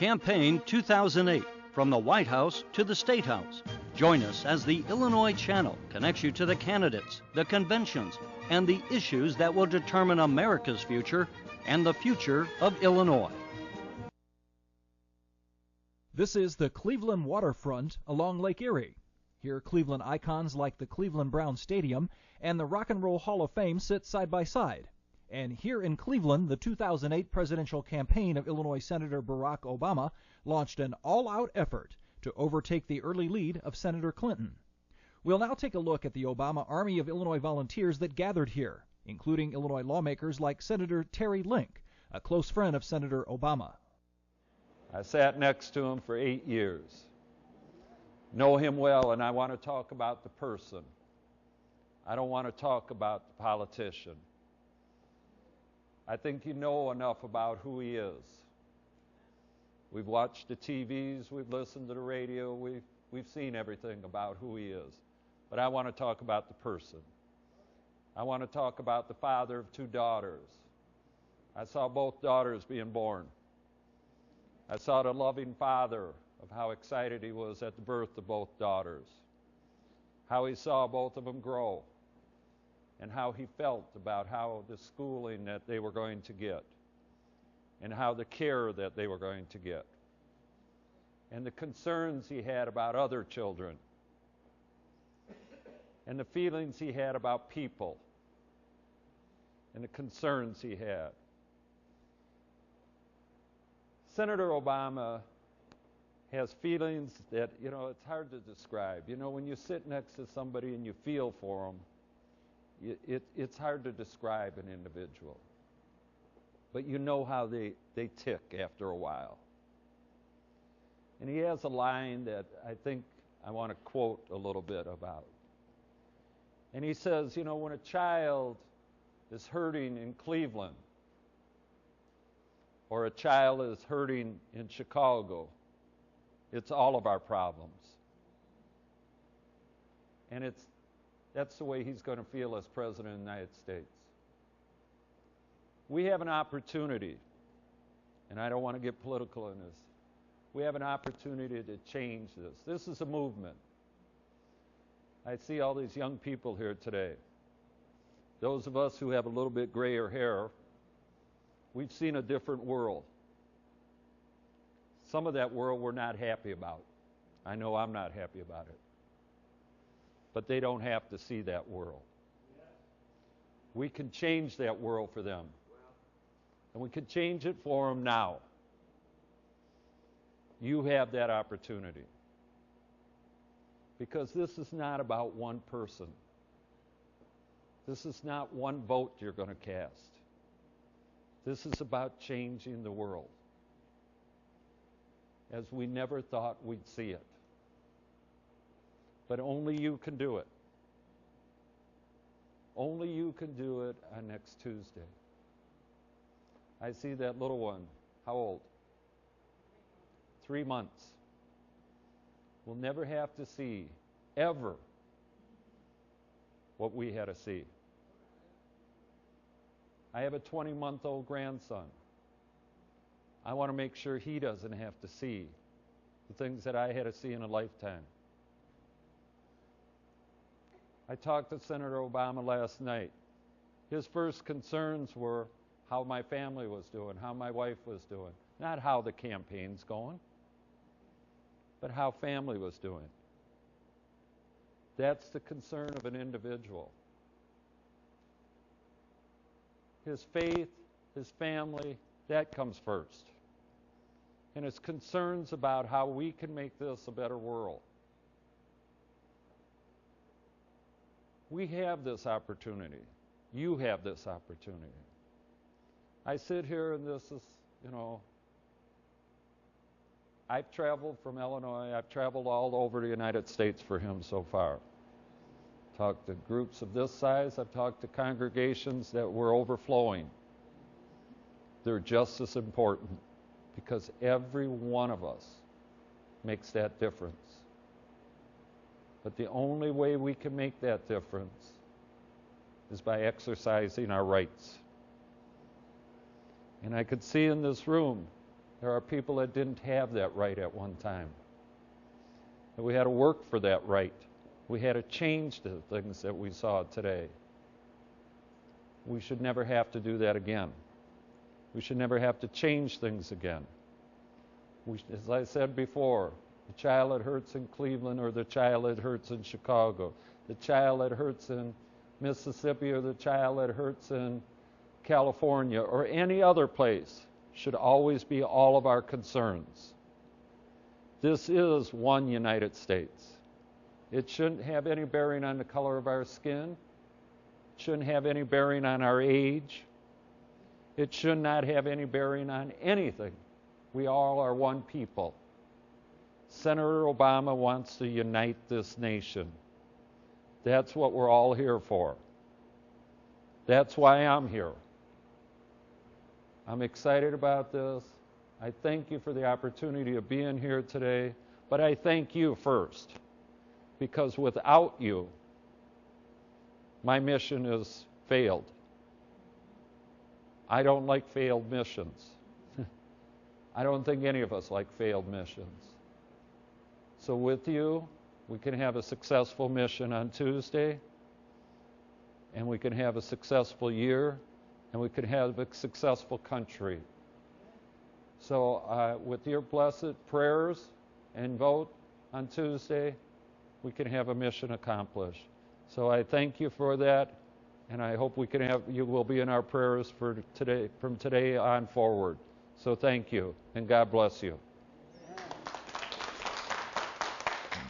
Campaign 2008, from the White House to the State House. Join us as the Illinois Channel connects you to the candidates, the conventions, and the issues that will determine America's future and the future of Illinois. This is the Cleveland waterfront along Lake Erie. Here, Cleveland icons like the Cleveland Browns Stadium and the Rock and Roll Hall of Fame sit side by side. And here in Cleveland, the 2008 presidential campaign of Illinois Senator Barack Obama launched an all-out effort to overtake the early lead of Senator Clinton. We'll now take a look at the Obama Army of Illinois volunteers that gathered here, including Illinois lawmakers like Senator Terry Link, a close friend of Senator Obama. I sat next to him for 8 years. Know him well, and I want to talk about the person. I don't want to talk about the politician. I think you know enough about who he is. We've watched the TVs, we've listened to the radio, we've seen everything about who he is. But I want to talk about the person. I want to talk about the father of 2 daughters. I saw both daughters being born. I saw the loving father of how excited he was at the birth of both daughters, how he saw both of them grow, and how he felt about how the schooling that they were going to get, and how the care that they were going to get, and the concerns he had about other children, and the feelings he had about people, and the concerns he had. Senator Obama has feelings that, it's hard to describe. When you sit next to somebody and you feel for them, it's hard to describe an individual. But you know how they tick after a while. And he has a line that I think I want to quote a little bit about. And he says, when a child is hurting in Cleveland, or a child is hurting in Chicago, it's all of our problems. And that's the way he's going to feel as President of the United States. We have an opportunity, and I don't want to get political in this, we have an opportunity to change this. This is a movement. I see all these young people here today. Those of us who have a little bit grayer hair, we've seen a different world. Some of that world we're not happy about. I know I'm not happy about it. But they don't have to see that world. We can change that world for them. And we can change it for them now. You have that opportunity. Because this is not about one person. This is not one vote you're going to cast. This is about changing the world as we never thought we'd see it. But only you can do it. Only you can do it on next Tuesday. I see that little one. How old? 3 months. We'll never have to see, ever, what we had to see. I have a 20-month-old grandson. I want to make sure he doesn't have to see the things that I had to see in a lifetime. I talked to Senator Obama last night. His first concerns were how my family was doing, how my wife was doing. Not how the campaign's going, but how family was doing. That's the concern of an individual. His faith, his family, that comes first. And his concerns about how we can make this a better world. We have this opportunity. You have this opportunity. I sit here and this is, I've traveled from Illinois. I've traveled all over the United States for him so far. Talked to groups of this size. I've talked to congregations that were overflowing. They're just as important because every one of us makes that difference. But the only way we can make that difference is by exercising our rights. And I could see in this room There are people that didn't have that right at one time. And we had to work for that right. We had to change the things that we saw today. We should never have to do that again. We should never have to change things again. As I said before, the child that hurts in Cleveland or the child that hurts in Chicago, the child that hurts in Mississippi or the child that hurts in California or any other place should always be all of our concerns. This is one United States. It shouldn't have any bearing on the color of our skin. It shouldn't have any bearing on our age. It should not have any bearing on anything. We all are one people. Senator Obama wants to unite this nation. That's what we're all here for. That's why I'm here. I'm excited about this. I thank you for the opportunity of being here today, but I thank you first, because without you, my mission is failed. I don't like failed missions. I don't think any of us like failed missions. So with you, we can have a successful mission on Tuesday, and we can have a successful year, and we can have a successful country. So with your blessed prayers and vote on Tuesday, we can have a mission accomplished. So I thank you for that, and I hope we can have you will be in our prayers for today, from today on forward. So thank you, and God bless you.